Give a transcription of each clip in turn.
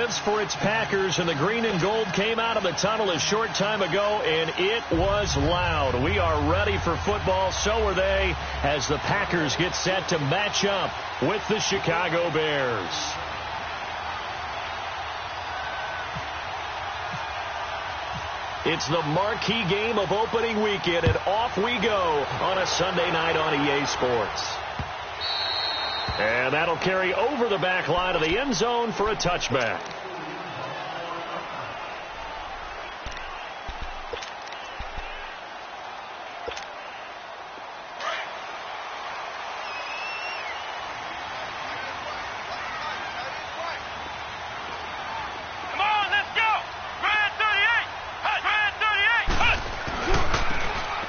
offense for its Packers, and the green and gold came out of the tunnel a short time ago, and it was loud. We are ready for football. So are they, as the Packers get set to match up with the Chicago Bears. It's the marquee game of opening weekend, and off we go on a Sunday night on EA Sports. And that'll carry over the back line of the end zone for a touchback.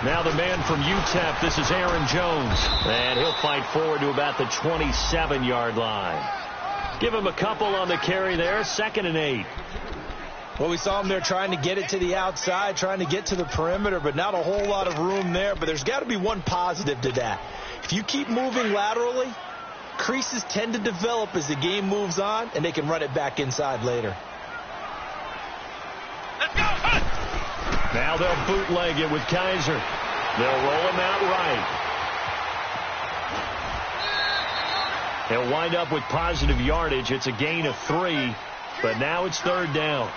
Now the man from UTEP, this is Aaron Jones, and he'll fight forward to about the 27-yard line. Give him a couple on the carry there, 2nd and 8. Well, we saw him there trying to get it to the outside, trying to get to the perimeter, but not a whole lot of room there. But there's got to be one positive to that. If you keep moving laterally, creases tend to develop as the game moves on, and they can run it back inside later. Let's go! Now they'll bootleg it with Kaiser. They'll roll him out right. He'll wind up with positive yardage. It's a gain of 3, but now it's 3rd down.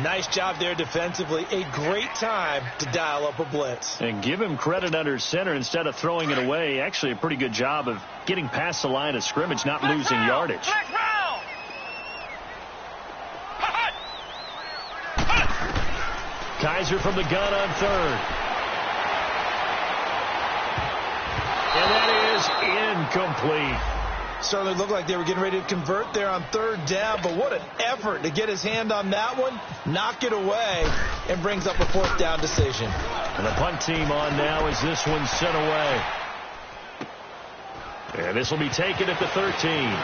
Nice job there defensively. A great time to dial up a blitz. And give him credit under center instead of throwing it away. Actually, a pretty good job of getting past the line of scrimmage, not losing yardage. Kaiser from the gun on 3rd. And that is incomplete. Certainly looked like they were getting ready to convert there on 3rd down, but what an effort to get his hand on that one, knock it away, and brings up a 4th down decision. And the punt team on now as this one's sent away. And this will be taken at the 13.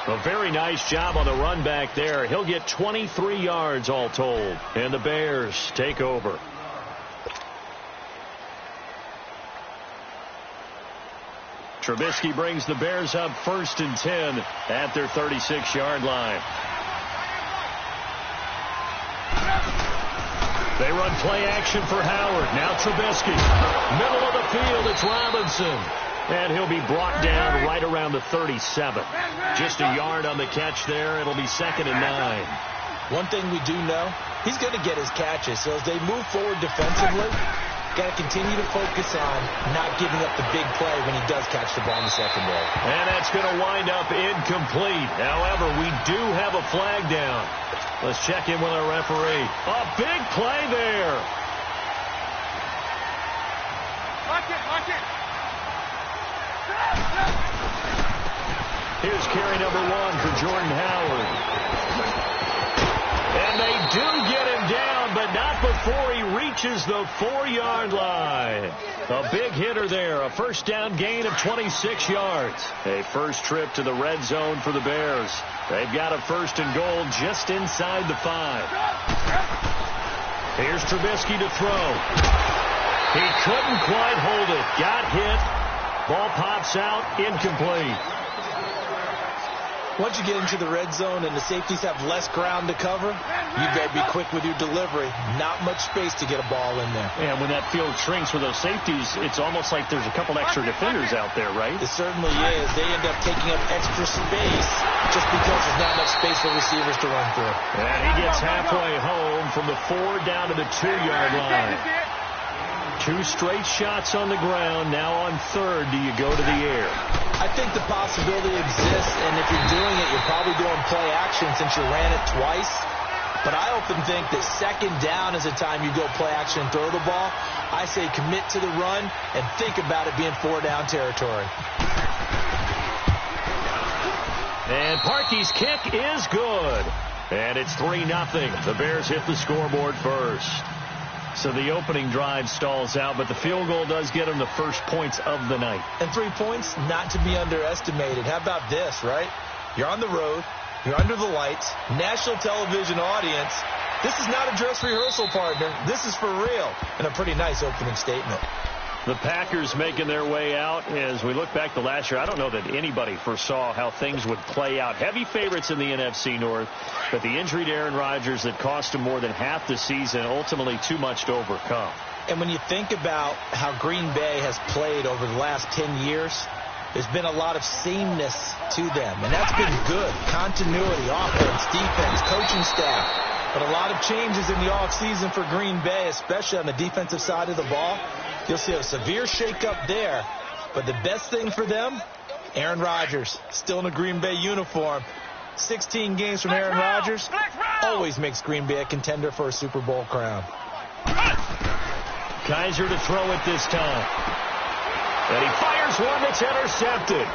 A very nice job on the run back there. He'll get 23 yards all told. And the Bears take over. Trubisky brings the Bears up 1st and 10 at their 36-yard line. They run play action for Howard. Now Trubisky. Middle of the field, it's Robinson. And he'll be brought down right around the 37. Just a yard on the catch there. It'll be 2nd and 9. One thing we do know, he's going to get his catches. So as they move forward defensively, got to continue to focus on not giving up the big play when he does catch the ball in the secondary. And that's going to wind up incomplete. However, we do have a flag down. Let's check in with our referee. A big play there. Watch it. Here's carry number 1 for Jordan Howard. And they do get him down, but not before he reaches the 4-yard line. A big hitter there, a 1st down gain of 26 yards. A first trip to the red zone for the Bears. They've got a 1st and goal just inside the 5. Here's Trubisky to throw. He couldn't quite hold it. Got hit. Ball pops out, incomplete. Once you get into the red zone and the safeties have less ground to cover, you better be quick with your delivery. Not much space to get a ball in there. And when that field shrinks with those safeties, it's almost like there's a couple extra defenders out there, right? It certainly is. They end up taking up extra space just because there's not enough space for receivers to run through. And he gets halfway home from the 4 down to the 2-yard line. 2 straight shots on the ground. Now on 3rd, do you go to the air? I think the possibility exists, and if you're doing it, you're probably doing play action since you ran it twice. But I often think that 2nd down is the time you go play action and throw the ball. I say commit to the run and think about it being 4 down territory. And Parkey's kick is good. And it's 3-0. The Bears hit the scoreboard first. So the opening drive stalls out, but the field goal does get them the first points of the night. And 3 points, not to be underestimated. How about this, right? You're on the road. You're under the lights. National television audience. This is not a dress rehearsal, partner. This is for real. And a pretty nice opening statement. The Packers making their way out. As we look back to last year, I don't know that anybody foresaw how things would play out. Heavy favorites in the NFC North, but the injury to Aaron Rodgers that cost him more than half the season, ultimately too much to overcome. And when you think about how Green Bay has played over the last 10 years, there's been a lot of sameness to them, and that's been good. Continuity, offense, defense, coaching staff. But a lot of changes in the offseason for Green Bay, especially on the defensive side of the ball. You'll see a severe shakeup there. But the best thing for them, Aaron Rodgers, still in a Green Bay uniform. 16 games from Aaron Rodgers always makes Green Bay a contender for a Super Bowl crown. Kaiser to throw it this time. And he fires one that's intercepted.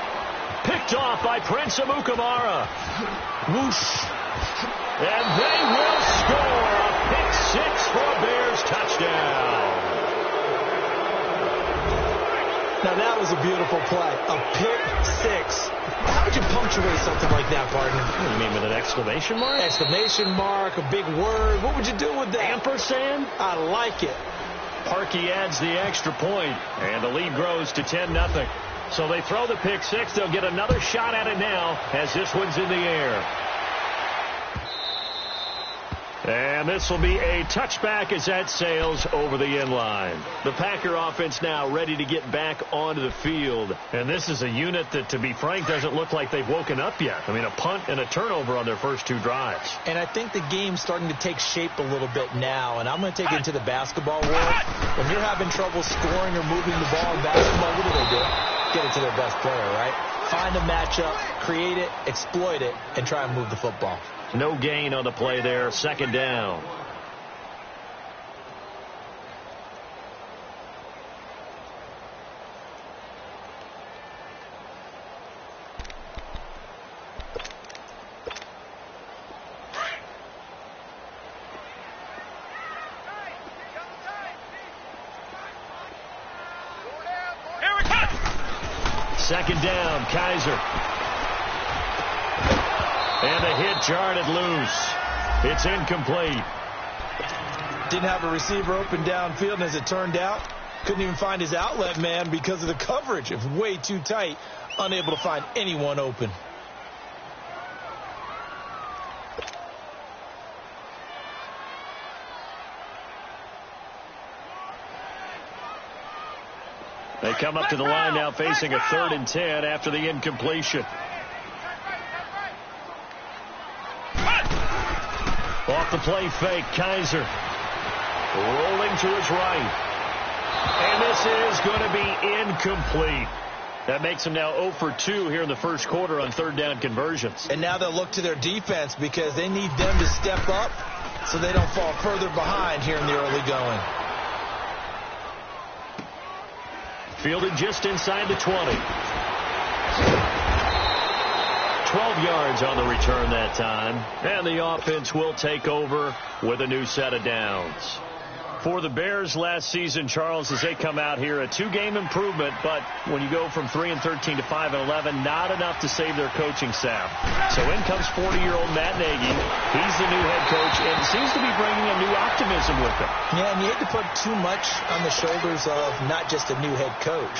Picked off by Prince Amukamara. Whoosh. And they will score a pick six for a Bears touchdown. Now that was a beautiful play. A pick six. How would you punctuate something like that, partner? You mean with an exclamation mark? Exclamation mark, a big word. What would you do with that? Ampersand? I like it. Parkey adds the extra point, and the lead grows to 10-0. So they throw the pick six. They'll get another shot at it now as this one's in the air. And this will be a touchback as that sails over the end line. The Packer offense now ready to get back onto the field. And this is a unit that, to be frank, doesn't look like they've woken up yet. I mean, a punt and a turnover on their first two drives. And I think the game's starting to take shape a little bit now. And I'm going to take it into the basketball world. When you're having trouble scoring or moving the ball in basketball, what do? Get it to their best player, right? Find a matchup, create it, exploit it, and try and move the football. No gain on the play there. Second down. Second down, Kaiser. And the hit jarred loose. It's incomplete. Didn't have a receiver open downfield, and as it turned out, couldn't even find his outlet man because of the coverage. It was way too tight, unable to find anyone open. They come up to the line now facing a 3rd and 10 after the incompletion. Off the play fake, Kaiser rolling to his right. And this is going to be incomplete. That makes him now 0 for 2 here in the first quarter on 3rd down conversions. And now they'll look to their defense because they need them to step up so they don't fall further behind here in the early going. Fielded just inside the 20. 12 yards on the return that time. And the offense will take over with a new set of downs. For the Bears last season, Charles, as they come out here, a 2-game improvement, but when you go from 3-13 to 5-11, not enough to save their coaching staff. So in comes 40-year-old Matt Nagy. He's the new head coach and seems to be bringing a new optimism with him. Yeah, and you hate to put too much on the shoulders of not just a new head coach,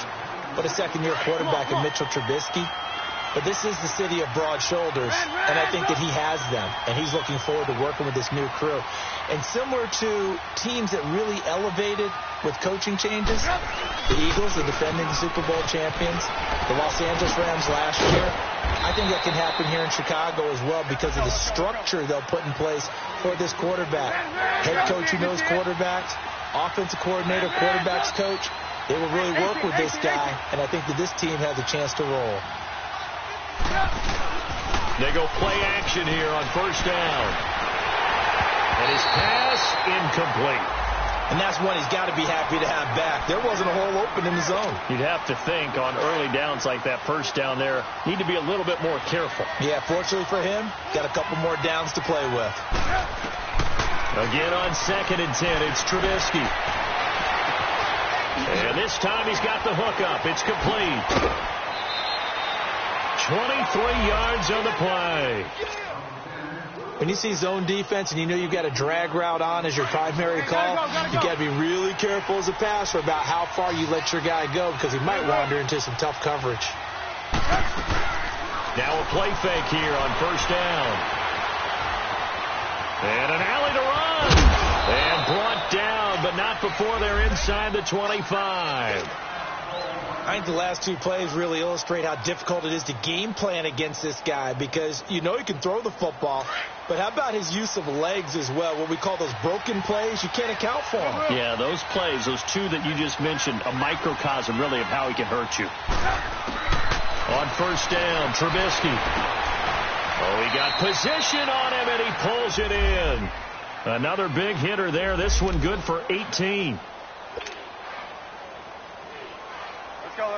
but a second-year quarterback in Mitchell Trubisky. But this is the city of broad shoulders, and I think that he has them, and he's looking forward to working with this new crew. And similar to teams that really elevated with coaching changes, the Eagles, the defending Super Bowl champions, the Los Angeles Rams last year, I think that can happen here in Chicago as well because of the structure they'll put in place for this quarterback. Head coach who knows quarterbacks, offensive coordinator, quarterbacks coach, they will really work with this guy, and I think that this team has a chance to roll. They go play action here on 1st down. And his pass incomplete. And that's one he's got to be happy to have back. There wasn't a hole open in the zone. You'd have to think on early downs like that 1st down there, need to be a little bit more careful. Yeah, fortunately for him, got a couple more downs to play with. Again on 2nd and 10, it's Trubisky. And this time he's got the hook up. It's complete. 23 yards on the play. When when you see zone defense and you know you've got a drag route on as your primary call, you got to be really careful as a passer about how far you let your guy go because he might wander into some tough coverage. Now a play fake here on first down. And an alley to run. And brought down, but not before they're inside the 25. I think the last two plays really illustrate how difficult it is to game plan against this guy because you know he can throw the football, but how about his use of legs as well, what we call those broken plays? You can't account for them. Yeah, those plays, those two that you just mentioned, a microcosm really of how he can hurt you. On first down, Trubisky. Oh, he got position on him, and he pulls it in. Another big hitter there. This one good for 18. Let's go.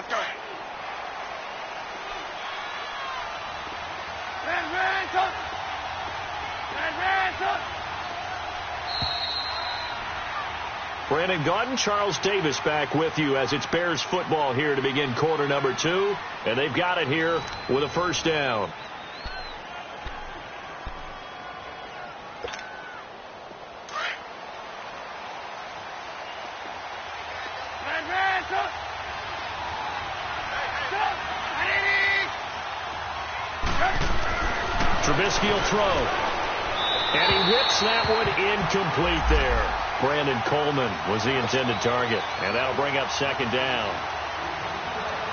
Brandon Gaudin, Charles Davis back with you as it's Bears football here to begin quarter number 2. And they've got it here with a first down. Trubisky will throw. And he whips that one incomplete there. Brandon Coleman was the intended target. And that'll bring up second down.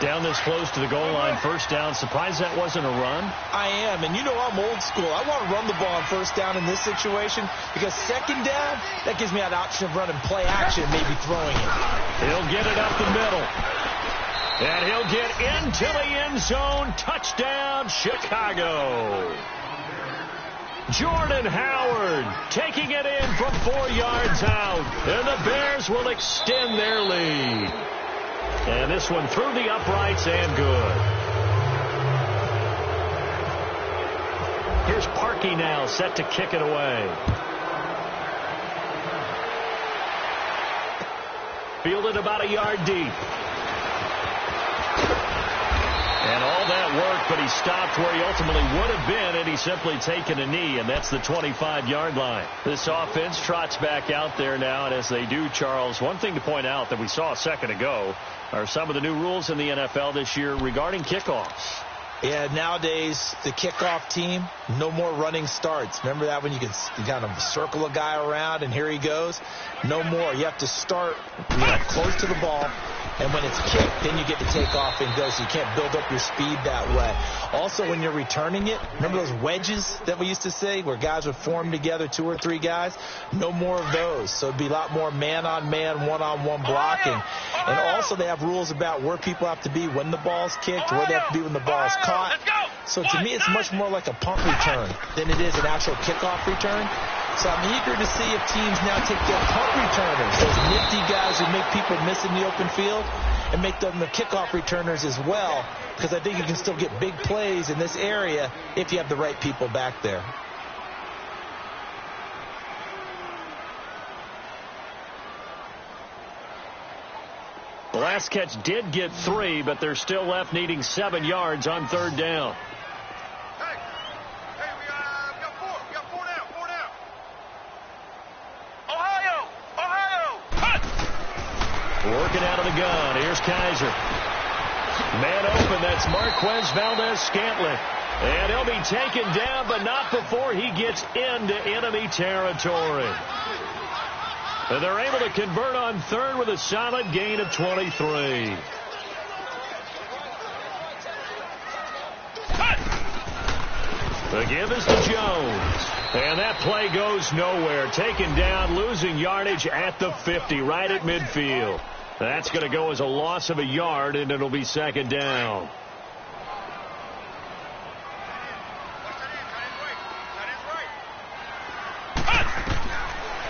Down this close to the goal line, first down. Surprised that wasn't a run? I am, and you know I'm old school. I want to run the ball on first down in this situation because second down, that gives me an option of running play action, maybe throwing it. He'll get it up the middle. And he'll get into the end zone. Touchdown, Chicago. Jordan Howard taking it in from 4 yards out. And the Bears will extend their lead. And this one through the uprights and good. Here's Parkey now set to kick it away. Fielded about a yard deep. And all that work, but he stopped where he ultimately would have been, and he's simply taken a knee, and that's the 25-yard line. This offense trots back out there now, and as they do, Charles, one thing to point out that we saw a second ago are some of the new rules in the NFL this year regarding kickoffs. Yeah, nowadays, the kickoff team, no more running starts. Remember that when you can kind of circle a guy around and here he goes? No more. You have to start close to the ball, and when it's kicked, then you get to take off and go, so you can't build up your speed that way. Also, when you're returning it, remember those wedges that we used to say where guys would form together, 2 or 3 guys? No more of those. So it'd be a lot more man-on-man, one-on-one blocking. And also they have rules about where people have to be when the ball's kicked, where they have to be when the ball's caught. So to me, it's much more like a punt return than it is an actual kickoff return. So I'm eager to see if teams now take their punt returners, those nifty guys who make people miss in the open field, and make them the kickoff returners as well, because I think you can still get big plays in this area if you have the right people back there. The last catch did get 3, but they're still left needing 7 yards on third down. Hey, we got 4. We got 4 now. 4 now. Ohio. Cut. Working out of the gun. Here's Kaiser. Man open. That's Marquez Valdez-Scantling. And he'll be taken down, but not before he gets into enemy territory. And they're able to convert on third with a solid gain of 23. The give is to Jones. And that play goes nowhere. Taken down, losing yardage at the 50, right at midfield. That's going to go as a loss of a yard, and it'll be second down.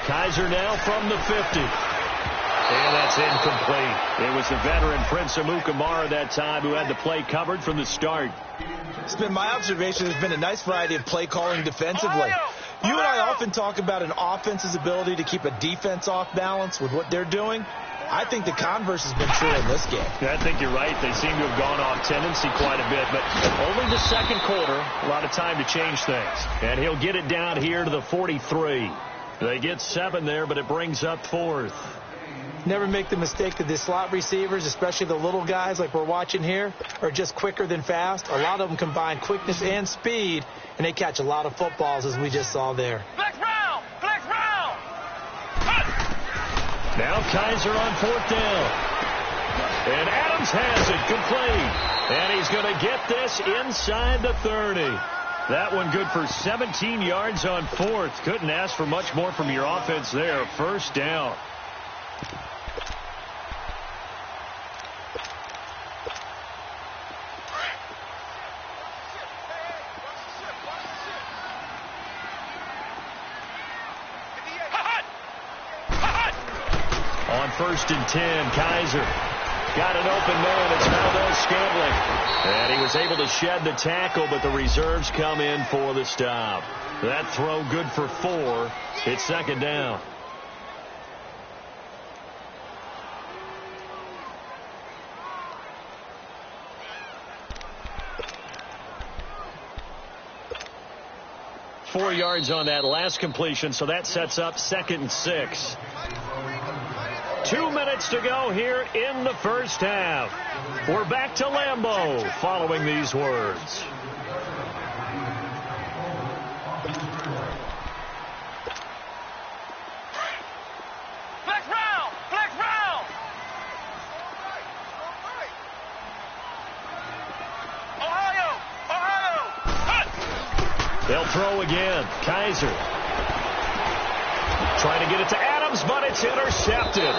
Kaiser now from the 50. And that's incomplete. It was the veteran Prince Amukamara that time who had the play covered from the start. It's been my observation there's been a nice variety of play calling defensively. You and I often talk about an offense's ability to keep a defense off balance with what they're doing. I think the converse has been true in this game. I think you're right. They seem to have gone off tendency quite a bit, but only the second quarter. A lot of time to change things. And he'll get it down here to the 43. They get 7 there, but it brings up 4th. Never make the mistake that the slot receivers, especially the little guys like we're watching here, are just quicker than fast. A lot of them combine quickness and speed, and they catch a lot of footballs, as we just saw there. Flex round! Flex round! Now Kaiser on 4th down. And Adams has it complete. And he's going to get this inside the 30. That one good for 17 yards on 4th. Couldn't ask for much more from your offense there. 1st down. On 1st and 10, Kaiser got an open man. It's Valdez Scantling. And he was able to shed the tackle, but the reserves come in for the stop. That throw good for 4. It's 2nd down. Four yards on that last completion, so that sets up 2nd and 6. 2 minutes to go here in the first half. We're back to Lambeau following these words. Flex round! Flex round! Ohio! Ohio! They'll throw again. Kaiser trying to get it to Adams, but it's intercepted.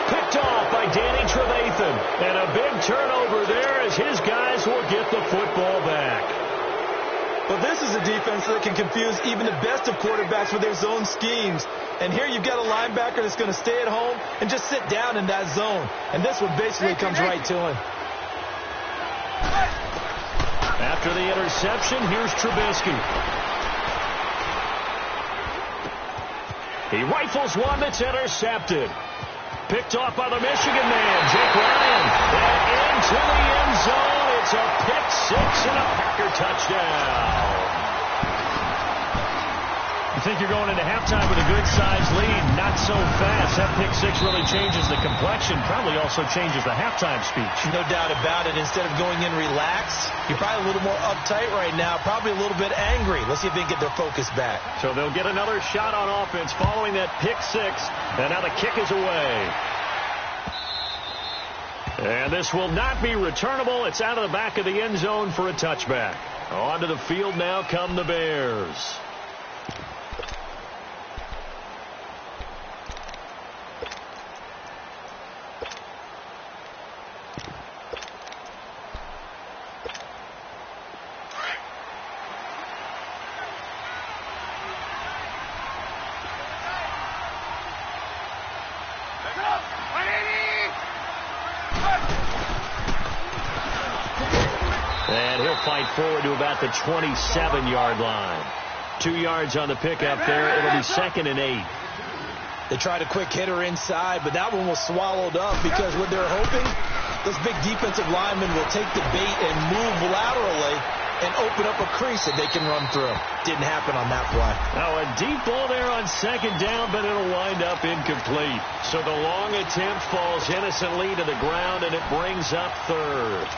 Picked off by Danny Trevathan. And a big turnover there as his guys will get the football back. But this is a defense that can confuse even the best of quarterbacks with their zone schemes. And here you've got a linebacker that's going to stay at home and just sit down in that zone. And this one basically comes right to him. After the interception, here's Trubisky. He rifles one that's intercepted. Picked off by the Michigan man, Jake Ryan. And into the end zone. It's a pick 6 and a Packer touchdown. You think you're going into halftime with a good-sized lead. Not so fast. That pick 6 really changes the complexion. Probably also changes the halftime speech. No doubt about it. Instead of going in relaxed, you're probably a little more uptight right now. Probably a little bit angry. Let's see if they can get their focus back. So they'll get another shot on offense following that pick 6. And now the kick is away. And this will not be returnable. It's out of the back of the end zone for a touchback. Onto the field now come the Bears. And he'll fight forward to about the 27-yard line. 2 yards on the pickup there. It'll be 2nd and 8. They tried a quick hitter inside, but that one was swallowed up because what they're hoping, those big defensive linemen will take the bait and move laterally and open up a crease that they can run through. Didn't happen on that play. Now a deep ball there on 2nd down, but it'll wind up incomplete. So the long attempt falls innocently to the ground, and it brings up 3rd.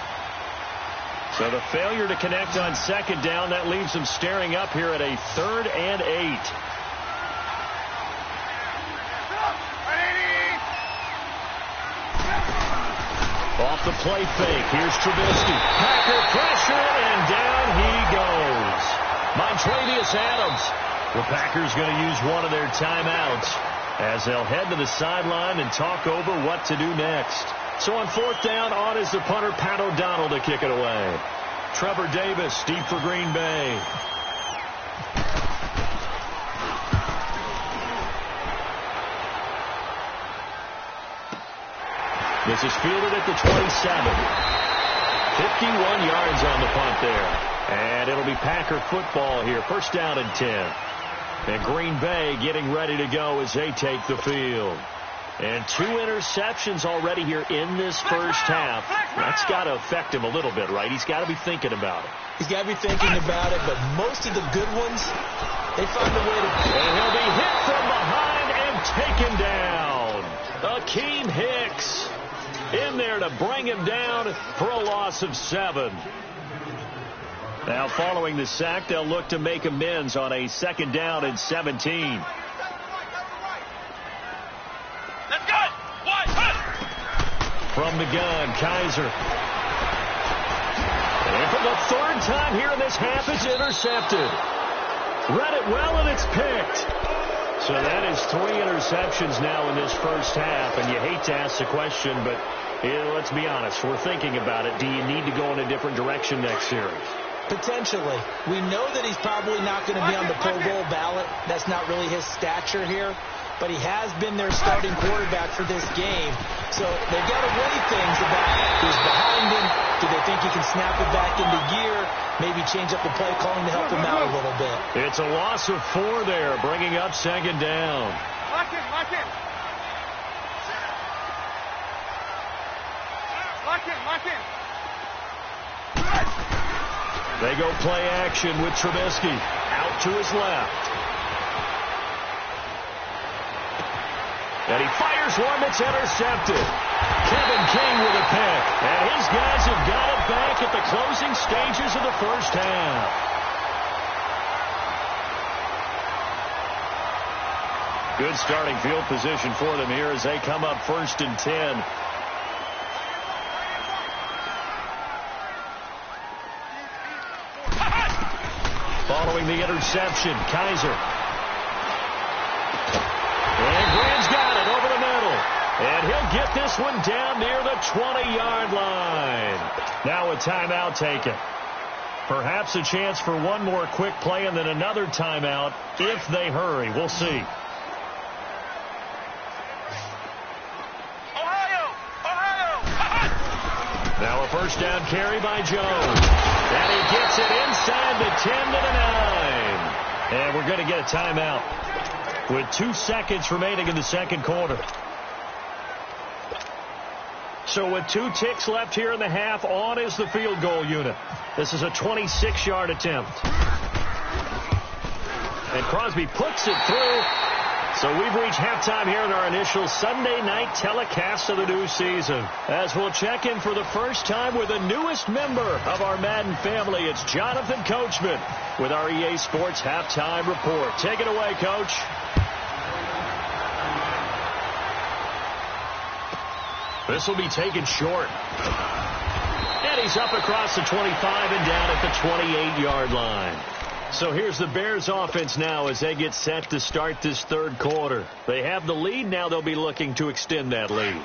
So the failure to connect on 2nd down, that leaves them staring up here at a 3rd and 8. Off the play fake. Here's Trubisky. Packer pressure, and down he goes. Montravius Adams. The Packers going to use one of their timeouts as they'll head to the sideline and talk over what to do next. So on 4th down, on is the punter, Pat O'Donnell, to kick it away. Trevor Davis, deep for Green Bay. This is fielded at the 27. 51 yards on the punt there. And it'll be Packer football here. 1st down and 10. And Green Bay getting ready to go as they take the field. And 2 interceptions already here in this first half. That's got to affect him a little bit, right? He's got to be thinking about it. He's got to be thinking about it, but most of the good ones, they find a way to... And he'll be hit from behind and taken down. Akeem Hicks in there to bring him down for a loss of 7. Now, following the sack, they'll look to make amends on a 2nd down and 17. From the gun, Kaiser. And for the 3rd time here in this half, it's intercepted. Read it well, and it's picked. So that is 3 interceptions now in this first half. And you hate to ask the question, but let's be honest. We're thinking about it. Do you need to go in a different direction next series? Potentially. We know that he's probably not going to be on the Pro Bowl ballot. That's not really his stature here. But he has been their starting quarterback for this game. So they've got to weigh things about who's behind him. Do they think he can snap it back into gear? Maybe change up the play calling to help him out a little bit. It's a loss of 4 there, bringing up 2nd down. Lock in, lock in. Lock in, lock in. They go play action with Trubisky. Out to his left. And he fires one that's intercepted. Kevin King with a pick. And his guys have got it back at the closing stages of the first half. Good starting field position for them here as they come up 1st and 10. Following the interception, Kaiser. And Grant's got it over the middle. And he'll get this one down near the 20-yard line. Now a timeout taken. Perhaps a chance for one more quick play and then another timeout if they hurry. We'll see. Now a 1st down carry by Jones. And he gets it inside the 10 to the 9. And we're going to get a timeout with 2 seconds remaining in the 2nd quarter. So with 2 ticks left here in the half, on is the field goal unit. This is a 26-yard attempt. And Crosby puts it through. So we've reached halftime here in our initial Sunday night telecast of the new season. As we'll check in for the first time with the newest member of our Madden family, it's Jonathan Coachman with our EA Sports Halftime Report. Take it away, Coach. This will be taken short. And he's up across the 25 and down at the 28-yard line. So here's the Bears offense now as they get set to start this 3rd quarter. They have the lead. Now they'll be looking to extend that lead.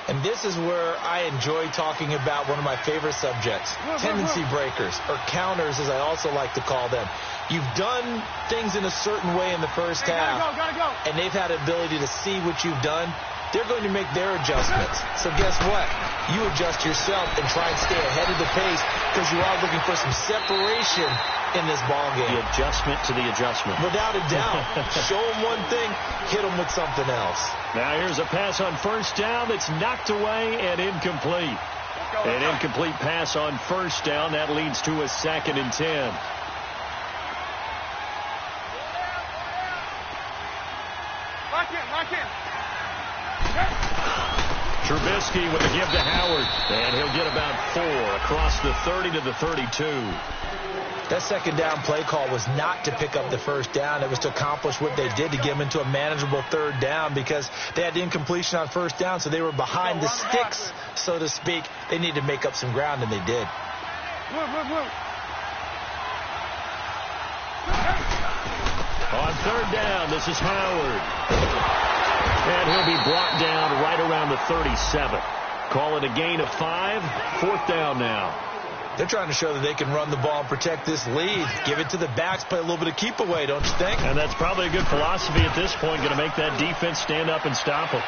And this is where I enjoy talking about one of my favorite subjects, tendency breakers, or counters as I also like to call them. You've done things in a certain way in the first half, and they've had the ability to see what you've done. They're going to make their adjustments. So guess what? You adjust yourself and try and stay ahead of the pace because you are looking for some separation in this ball game. The adjustment to the adjustment. Without a doubt. Show them one thing, hit them with something else. Now here's a pass on 1st down that's knocked away and incomplete. An incomplete pass on 1st down. That leads to a 2nd and 10. Lock in, lock in. Trubisky with a give to Howard. And he'll get about 4 across the 30 to the 32. That 2nd down play call was not to pick up the 1st down. It was to accomplish what they did to get them into a manageable 3rd down because they had the incompletion on 1st down, so they were behind the sticks, so to speak. They needed to make up some ground, and they did. On 3rd down, this is Howard. And he'll be brought down right around the 37. Call it a gain of 5. 4th down now. They're trying to show that they can run the ball and protect this lead. Give it to the backs, play a little bit of keep away, don't you think? And that's probably a good philosophy at this point, going to make that defense stand up and stop them.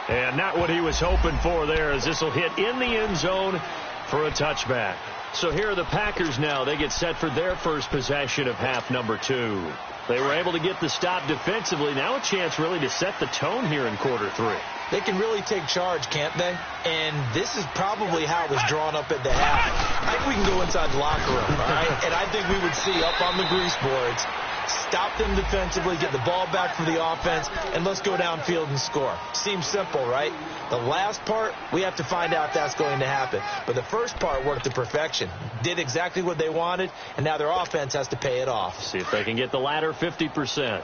And not what he was hoping for there, as this will hit in the end zone for a touchback. So here are the Packers now. They get set for their first possession of half number 2. They were able to get the stop defensively. Now a chance really to set the tone here in quarter 3. They can really take charge, can't they? And this is probably how it was drawn up at the half. I think we can go inside the locker room, all right? And I think we would see up on the grease boards, stop them defensively, get the ball back for the offense, and let's go downfield and score. Seems simple, right? The last part, we have to find out if that's going to happen. But the first part worked to perfection. Did exactly what they wanted, and now their offense has to pay it off. See if they can get the latter 50%.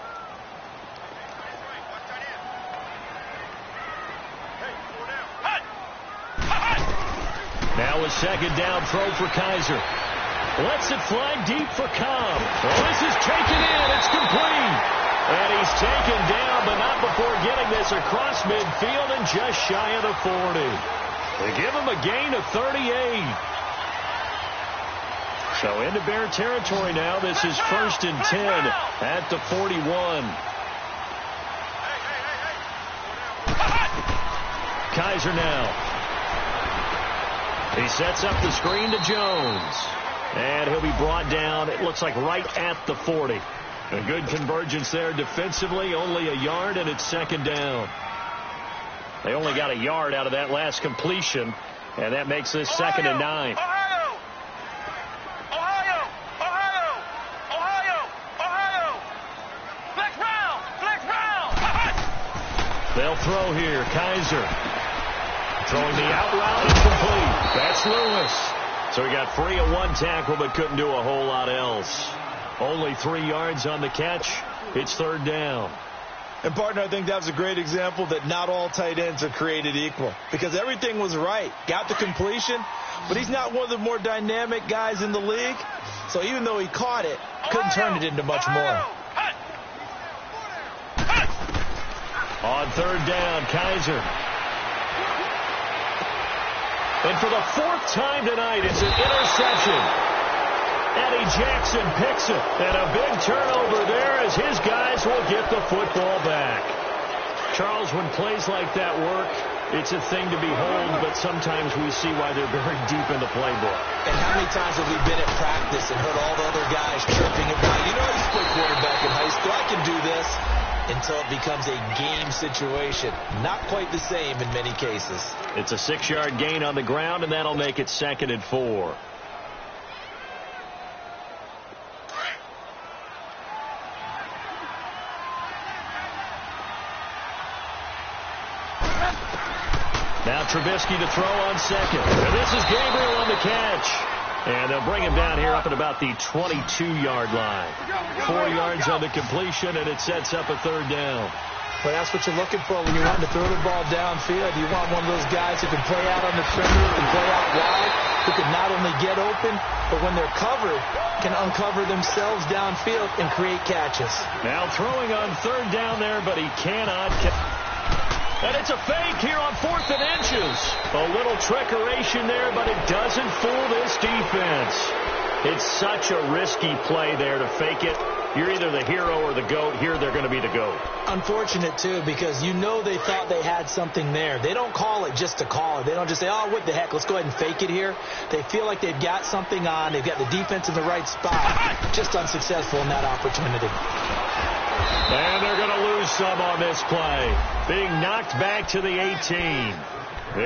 Now a second down throw for Kaiser. Lets it fly deep for Cobb. Well, this is taken in. It's complete. And he's taken down, but not before getting this across midfield and just shy of the 40. They give him a gain of 38. So into Bear territory now. This is 1st and 10 at the 41. Kaiser now. He sets up the screen to Jones. And he'll be brought down, it looks like, right at the 40. A good convergence there defensively, only a yard, and it's 2nd down. They only got a yard out of that last completion, and that makes this 2nd and 9. They'll throw here. Kaiser throwing the out route, incomplete. That's Lewis. So he got free of one tackle but couldn't do a whole lot else. Only 3 yards on the catch. It's 3rd down. And, partner, I think that was a great example that not all tight ends are created equal. Because everything was right. Got the completion, but he's not one of the more dynamic guys in the league. So even though he caught it, couldn't turn it into much more. On 3rd down, Kaiser. And for the 4th time tonight, it's an interception. Eddie Jackson picks it. And a big turnover there as his guys will get the football back. Charles, when plays like that work, it's a thing to behold, but sometimes we see why they're very deep in the playbook. And how many times have we been at practice and heard all the other guys chirping about, you know, I used to play quarterback in high school, I can do this, until it becomes a game situation. Not quite the same in many cases. It's a 6-yard gain on the ground, and that'll make it 2nd and 4. Now Trubisky to throw on 2nd. And this is Gabriel on the catch. And they'll bring him down here up at about the 22-yard line. 4 yards on the completion, and it sets up a 3rd down. Well, that's what you're looking for when you're wanting to throw the ball downfield. You want one of those guys who can play out on the perimeter, who can play out wide, who can not only get open, but when they're covered, can uncover themselves downfield and create catches. Now throwing on 3rd down there, but he cannot. And it's a fake here on 4th and inches. A little trickeration there, but it doesn't fool this defense. It's such a risky play there to fake it. You're either the hero or the GOAT. Here they're going to be the GOAT. Unfortunate, too, because you know they thought they had something there. They don't call it just to call it. They don't just say, oh, what the heck, let's go ahead and fake it here. They feel like they've got something on. They've got the defense in the right spot. Just unsuccessful in that opportunity. And they're going to lose some on this play. Being knocked back to the 18.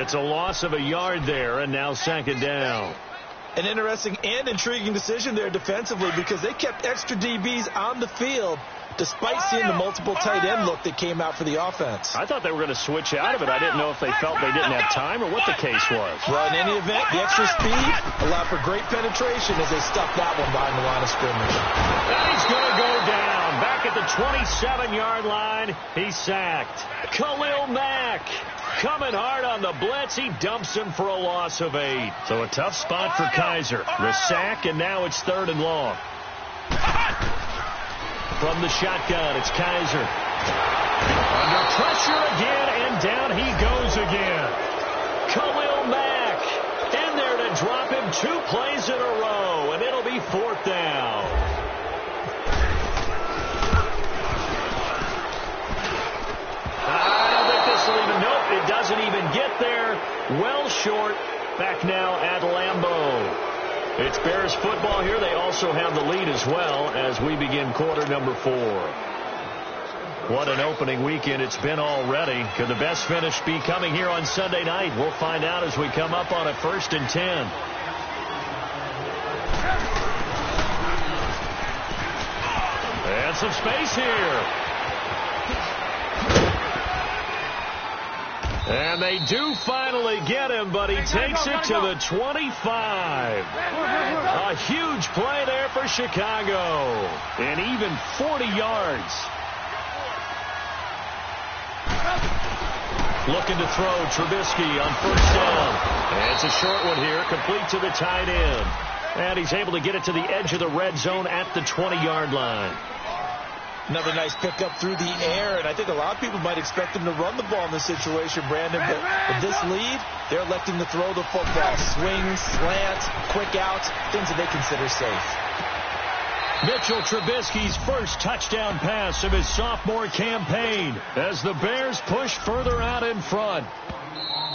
It's a loss of a yard there, and now 2nd down. An interesting and intriguing decision there defensively because they kept extra DBs on the field despite seeing the multiple tight end look that came out for the offense. I thought they were going to switch out of it. I didn't know if they felt they didn't have time or what the case was. Well, in any event, the extra speed allowed for great penetration as they stuffed that one behind the line of scrimmage. And he's going to go down. Back at the 27-yard line, he's sacked. Khalil Mack coming hard on the blitz. He dumps him for a loss of 8. So a tough spot for Kaiser. The sack, and now it's 3rd and long. From the shotgun, it's Kaiser. Under pressure again, and down he goes again. Khalil Mack in there to drop him 2 plays in a row, and it'll be 4th down. I don't think this will even, nope, it doesn't even get there. Well short. Back now at Lambeau. It's Bears football here. They also have the lead as well as we begin quarter number 4. What an opening weekend it's been already. Could the best finish be coming here on Sunday night? We'll find out as we come up on a 1st and 10. And some space here. And they do finally get him, but he takes it to the 25. A huge play there for Chicago. And even 40 yards. Looking to throw Trubisky on 1st down. And it's a short one here, complete to the tight end. And he's able to get it to the edge of the red zone at the 20-yard line. Another nice pickup through the air, and I think a lot of people might expect him to run the ball in this situation, Brandon. But with this lead, they're electing to throw the football. Swings, slants, quick outs, things that they consider safe. Mitchell Trubisky's first touchdown pass of his sophomore campaign as the Bears push further out in front.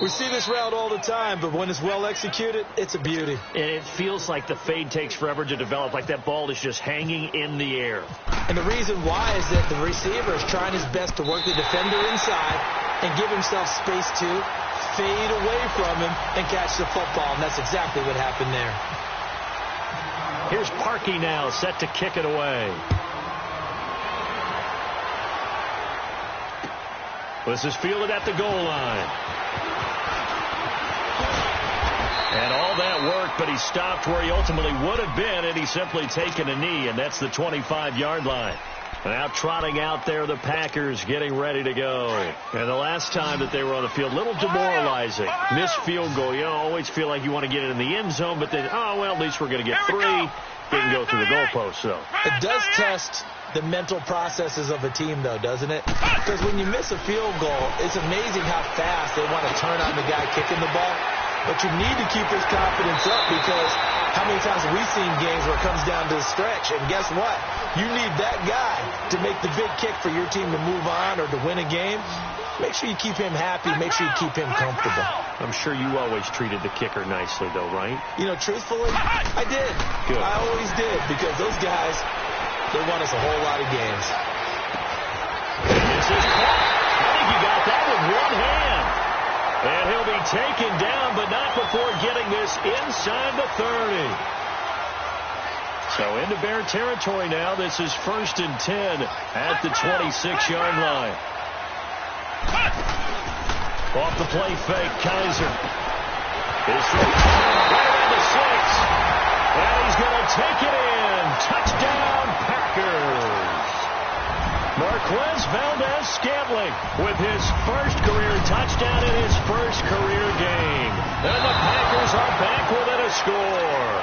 We see this route all the time, but when it's well executed, it's a beauty. And it feels like the fade takes forever to develop, like that ball is just hanging in the air. And the reason why is that the receiver is trying his best to work the defender inside and give himself space to fade away from him and catch the football, and that's exactly what happened there. Here's Parkey now, set to kick it away. This is fielded at the goal line. And all that worked, but he stopped where he ultimately would have been, and he's simply taken a knee, and that's the 25-yard line. Now trotting out there, the Packers getting ready to go. And the last time that they were on the field, a little demoralizing. Missed field goal. You always feel like you want to get it in the end zone, but then, oh, well, at least we're going to get 3. Didn't go through the goalpost, though. It does test the mental processes of a team, though, doesn't it? Because when you miss a field goal, it's amazing how fast they want to turn on the guy kicking the ball. But you need to keep his confidence up, because how many times have we seen games where it comes down to the stretch? And guess what? You need that guy to make the big kick for your team to move on or to win a game. Make sure you keep him happy. Make sure you keep him comfortable. I'm sure you always treated the kicker nicely, though, right? You know, truthfully, I did. Good. I always did, because those guys, they won us a whole lot of games. This is caught. I think he got that with one hand. And he'll be taken down, but not before getting this inside the 30. So into Bear territory now. This is 1st and 10 at the 26-yard line. Off the play fake, Kaiser. His throw right around the 6. And he's going to take it in. Touchdown, Packers. Marquez Valdez-Scantling with his first career touchdown in his first career game. And the Packers are back within a score.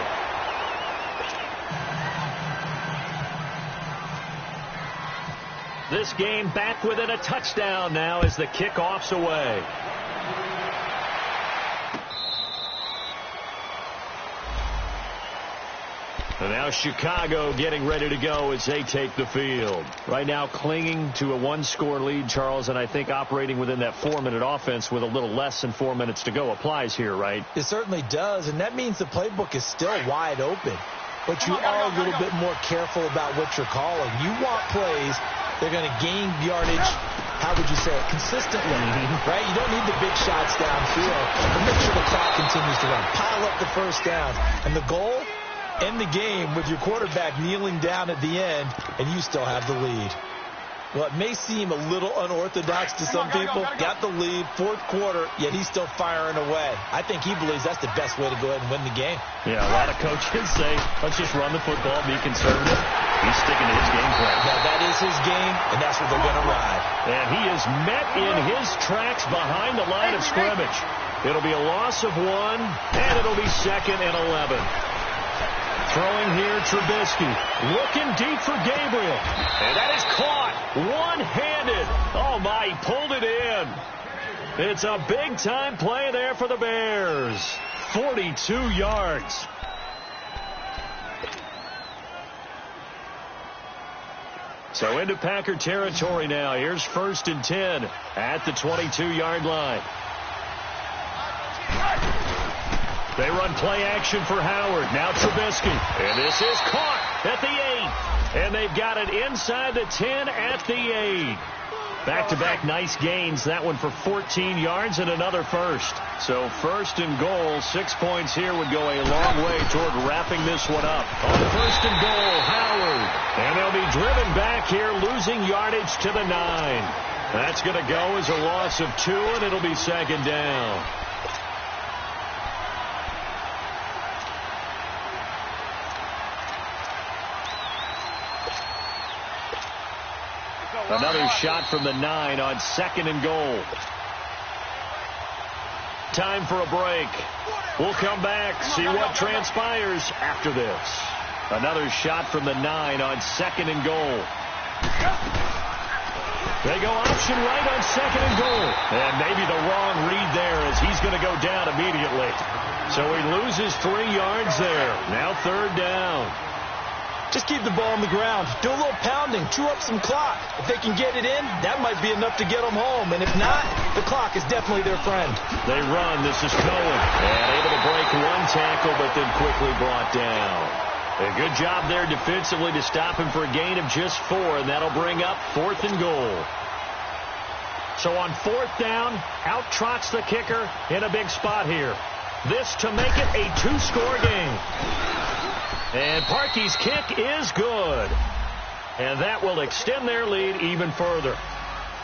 This game back within a touchdown now as the kickoff's away. And now Chicago getting ready to go as they take the field. Right now clinging to a 1-score lead, Charles, and I think operating within that 4-minute offense with a little less than 4 minutes to go applies here, right? It certainly does, and that means the playbook is still wide open. But you are a little bit more careful about what you're calling. You want plays they're going to gain yardage, how would you say it, consistently, right? You don't need the big shots downfield, but make sure the clock continues to run. Pile up the first downs. And the goal? End the game with your quarterback kneeling down at the end, and you still have the lead. Well, it may seem a little unorthodox to some people. Got the lead, 4th quarter, yet he's still firing away. I think he believes that's the best way to go ahead and win the game. Yeah, a lot of coaches say, let's just run the football, be conservative. He's sticking to his game plan. Now, that is his game, and that's what they're going to ride. And he is met in his tracks behind the line of scrimmage. It'll be a loss of 1, and it'll be 2nd and 11. Throwing here, Trubisky. Looking deep for Gabriel. And that is caught. One-handed. Oh, my, he pulled it in. It's a big-time play there for the Bears. 42 yards. So into Packer territory now. Here's 1st and 10 at the 22-yard line. They run play action for Howard. Now Trubisky. And this is caught at the 8. And they've got it inside the 10 at the 8. Back-to-back nice gains. That one for 14 yards and another first. So first and goal, 6 points here would go a long way toward wrapping this one up. On first and goal, Howard. And they'll be driven back here, losing yardage to the 9. That's going to go as a loss of 2, and it'll be second down. Another shot from the 9 on second and goal. Time for a break. We'll come back, see what transpires after this. Another shot from the 9 on second and goal. They go option right on second and goal. And maybe the wrong read there as he's going to go down immediately. So he loses 3 yards there. Now third down. Just keep the ball on the ground. Do a little pounding. Chew up some clock. If they can get it in, that might be enough to get them home. And if not, the clock is definitely their friend. They run. This is Cohen. And able to break one tackle, but then quickly brought down. A good job there defensively to stop him for a gain of just 4, and that'll bring up fourth and goal. So on fourth down, out trots the kicker in a big spot here. This to make it a 2-score game. And Parkey's kick is good. And that will extend their lead even further.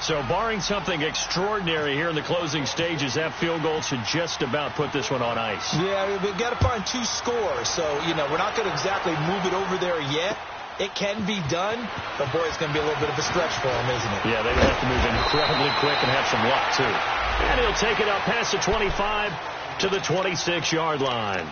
So barring something extraordinary here in the closing stages, that field goal should just about put this one on ice. Yeah, we've got to find 2 scores. So, we're not going to exactly move it over there yet. It can be done, but, boy, it's going to be a little bit of a stretch for him, isn't it? Yeah, they have to move incredibly quick and have some luck, too. And he'll take it up past the 25 to the 26-yard line.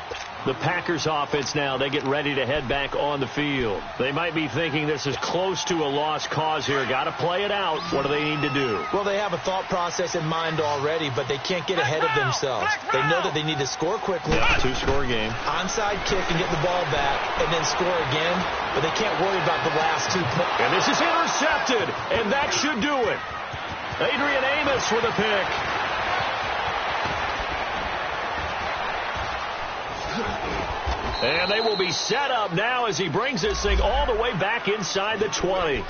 The Packers offense now, they get ready to head back on the field. They might be thinking this is close to a lost cause here. Got to play it out. What do they need to do? Well, they have a thought process in mind already, but they can't get ahead of themselves. They know that they need to score quickly. 2-score game. Onside kick and get the ball back and then score again, but they can't worry about the last 2 points. And this is intercepted, and that should do it. Adrian Amos with a pick. And they will be set up now as he brings this thing all the way back inside the 20.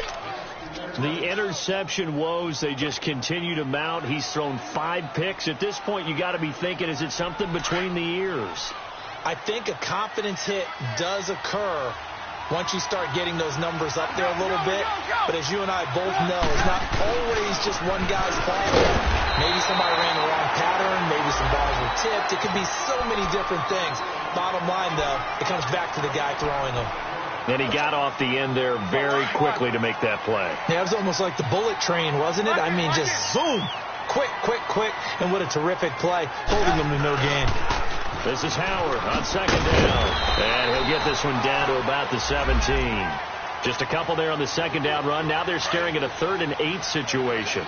The interception woes, they just continue to mount. He's thrown 5 picks. At this point, you got to be thinking, is it something between the ears? I think a confidence hit does occur once you start getting those numbers up there a little bit. But as you and I both know, it's not always just one guy's fault. Maybe somebody ran the wrong pattern. Maybe some balls were tipped. It could be so many different things. Bottom line, though, it comes back to the guy throwing them. And he got off the end there very quickly to make that play. Yeah, it was almost like the bullet train, wasn't it? I mean, just zoom. Quick, quick, quick. And what a terrific play, holding them to no gain. This is Howard on second down. And he'll get this one down to about the 17. Just a couple there on the second down run. Now they're staring at a 3rd and 8 situation.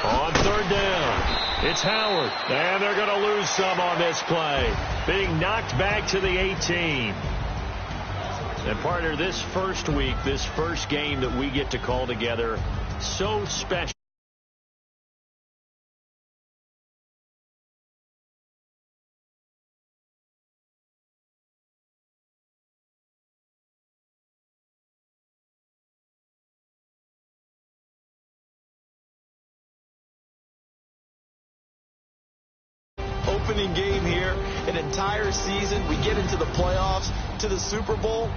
On third down, it's Howard. And they're going to lose some on this play. Being knocked back to the 18. And partner, this first week, this first game that we get to call together, so special. Opening game here, an entire season. We get into the playoffs, to the Super Bowl.